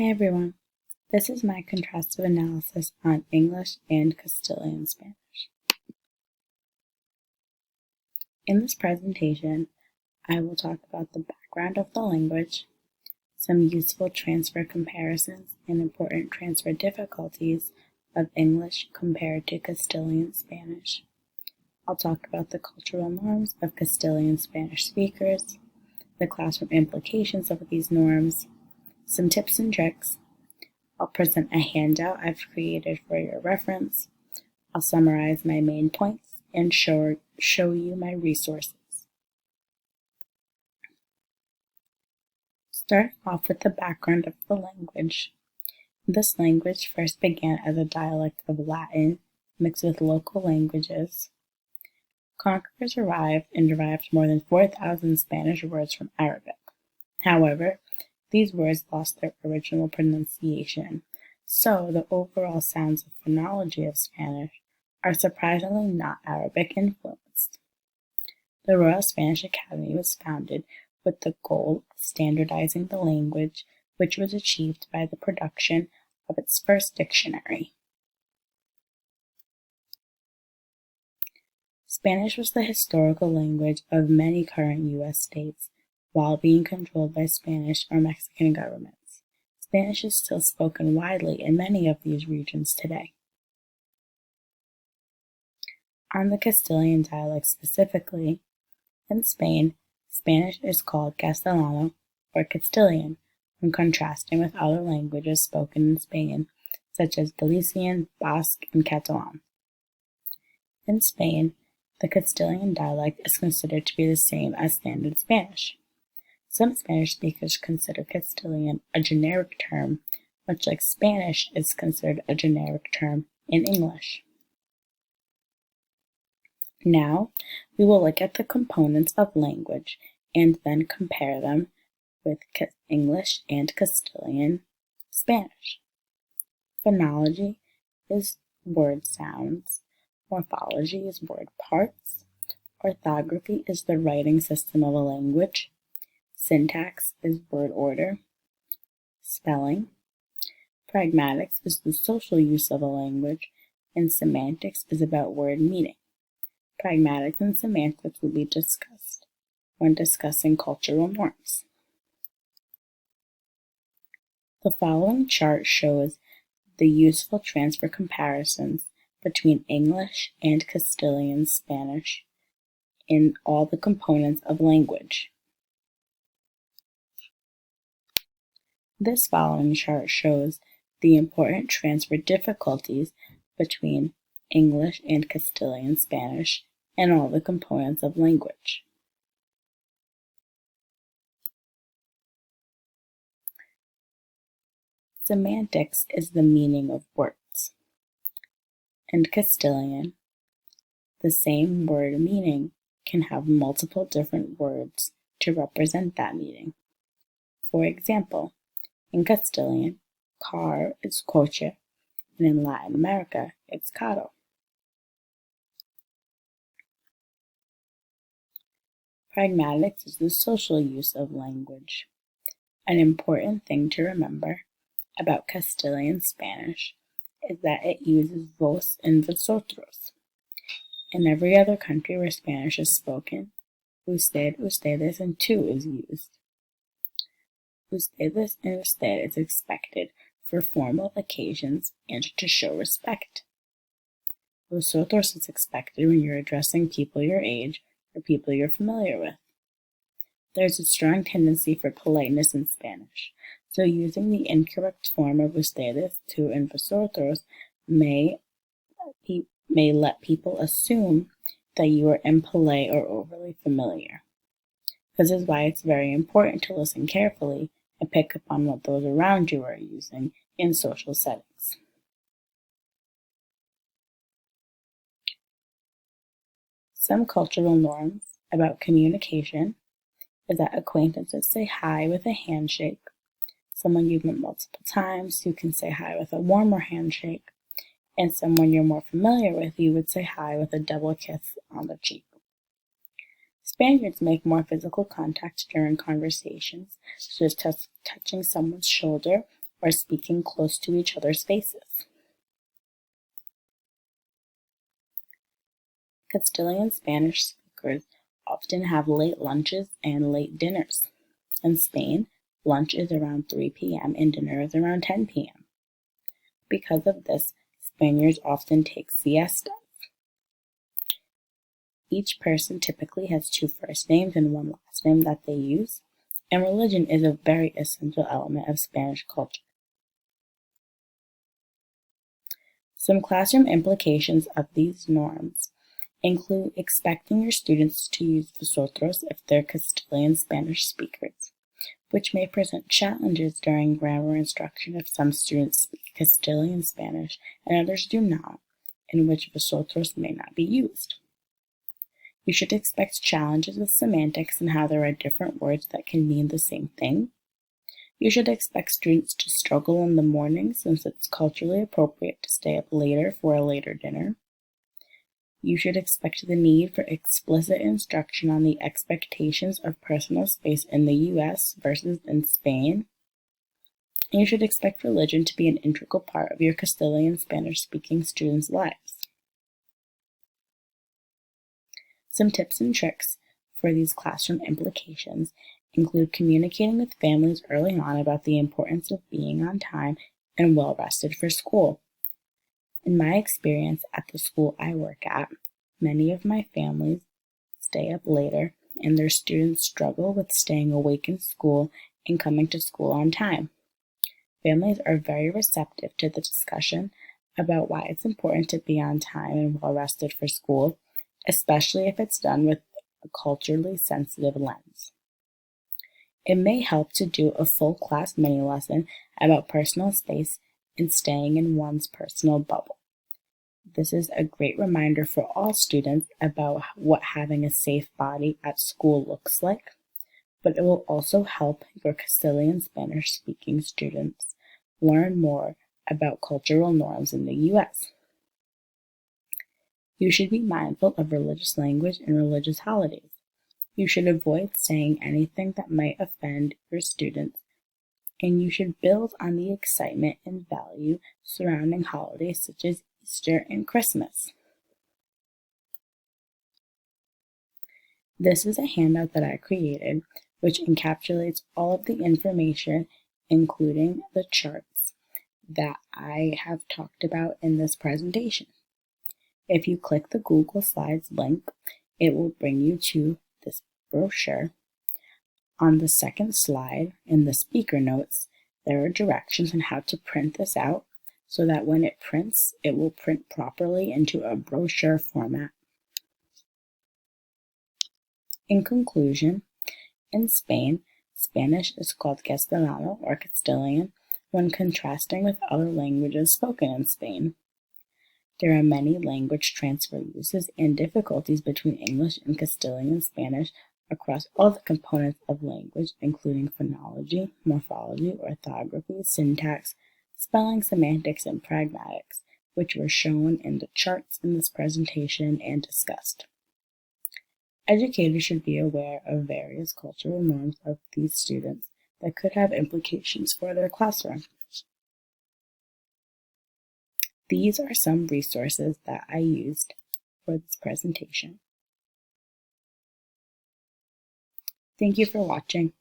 Hi everyone, this is my contrastive analysis on English and Castilian Spanish. In this presentation, I will talk about the background of the language, some useful transfer comparisons and important transfer difficulties of English compared to Castilian Spanish. I'll talk about the cultural norms of Castilian Spanish speakers, the classroom implications of these norms, some tips and tricks. I'll present a handout I've created for your reference. I'll summarize my main points and show you my resources. Starting off with the background of the language. This language first began as a dialect of Latin mixed with local languages. Conquerors arrived and derived more than 4,000 Spanish words from Arabic. However, these words lost their original pronunciation, so the overall sounds of phonology of Spanish are surprisingly not Arabic influenced. The Royal Spanish Academy was founded with the goal of standardizing the language, which was achieved by the production of its first dictionary. Spanish was the historical language of many current U.S. states, while being controlled by Spanish or Mexican governments. Spanish is still spoken widely in many of these regions today. On the Castilian dialect specifically, in Spain, Spanish is called Castellano or Castilian when contrasting with other languages spoken in Spain, such as Galician, Basque, and Catalan. In Spain, the Castilian dialect is considered to be the same as standard Spanish. Some Spanish speakers consider Castilian a generic term, much like Spanish is considered a generic term in English. Now, we will look at the components of language and then compare them with English and Castilian Spanish. Phonology is word sounds, morphology is word parts, orthography is the writing system of a language, syntax is word order, spelling, pragmatics is the social use of a language, and semantics is about word meaning. Pragmatics and semantics will be discussed when discussing cultural norms. The following chart shows the useful transfer comparisons between English and Castilian Spanish in all the components of language. This following chart shows the important transfer difficulties between English and Castilian Spanish and all the components of language. Semantics is the meaning of words. In Castilian, the same word meaning can have multiple different words to represent that meaning. For example, in Castilian, car is coche, and in Latin America, it's carro. Pragmatics is the social use of language. An important thing to remember about Castilian Spanish is that it uses vos and vosotros. In every other country where Spanish is spoken, usted, ustedes, and tú is used. Ustedes and usted is expected for formal occasions and to show respect. Vosotros is expected when you're addressing people your age or people you're familiar with. There's a strong tendency for politeness in Spanish, so using the incorrect form of ustedes, tú, and vosotros may let people assume that you are impolite or overly familiar. This is why it's very important to listen carefully and pick up on what those around you are using in social settings. Some cultural norms about communication is that acquaintances say hi with a handshake. Someone you've met multiple times, you can say hi with a warmer handshake, and someone you're more familiar with, you would say hi with a double kiss on the cheek. Spaniards make more physical contact during conversations, such as touching someone's shoulder or speaking close to each other's faces. Castilian Spanish speakers often have late lunches and late dinners. In Spain, lunch is around 3 p.m. and dinner is around 10 p.m. Because of this, Spaniards often take siestas. Each person typically has 2 first names and 1 last name that they use, and religion is a very essential element of Spanish culture. Some classroom implications of these norms include expecting your students to use vosotros if they're Castilian Spanish speakers, which may present challenges during grammar instruction if some students speak Castilian Spanish and others do not, in which vosotros may not be used. You should expect challenges with semantics and how there are different words that can mean the same thing. You should expect students to struggle in the morning since it's culturally appropriate to stay up later for a later dinner. You should expect the need for explicit instruction on the expectations of personal space in the U.S. versus in Spain. And you should expect religion to be an integral part of your Castilian Spanish-speaking students' lives. Some tips and tricks for these classroom implications include communicating with families early on about the importance of being on time and well rested for school. In my experience at the school I work at, many of my families stay up later and their students struggle with staying awake in school and coming to school on time. Families are very receptive to the discussion about why it's important to be on time and well rested for school, especially if it's done with a culturally sensitive lens. It may help to do a full class mini lesson about personal space and staying in one's personal bubble. This is a great reminder for all students about what having a safe body at school looks like, but it will also help your Castilian Spanish speaking students learn more about cultural norms in the U.S. You should be mindful of religious language and religious holidays. You should avoid saying anything that might offend your students, and you should build on the excitement and value surrounding holidays such as Easter and Christmas. This is a handout that I created, which encapsulates all of the information, including the charts that I have talked about in this presentation. If you click the Google Slides link, it will bring you to this brochure. On the second slide, in the speaker notes, there are directions on how to print this out so that when it prints, it will print properly into a brochure format. In conclusion, in Spain, Spanish is called Castellano or Castilian when contrasting with other languages spoken in Spain. There are many language transfer uses and difficulties between English and Castilian Spanish across all the components of language, including phonology, morphology, orthography, syntax, spelling, semantics, and pragmatics, which were shown in the charts in this presentation and discussed. Educators should be aware of various cultural norms of these students that could have implications for their classroom. These are some resources that I used for this presentation. Thank you for watching.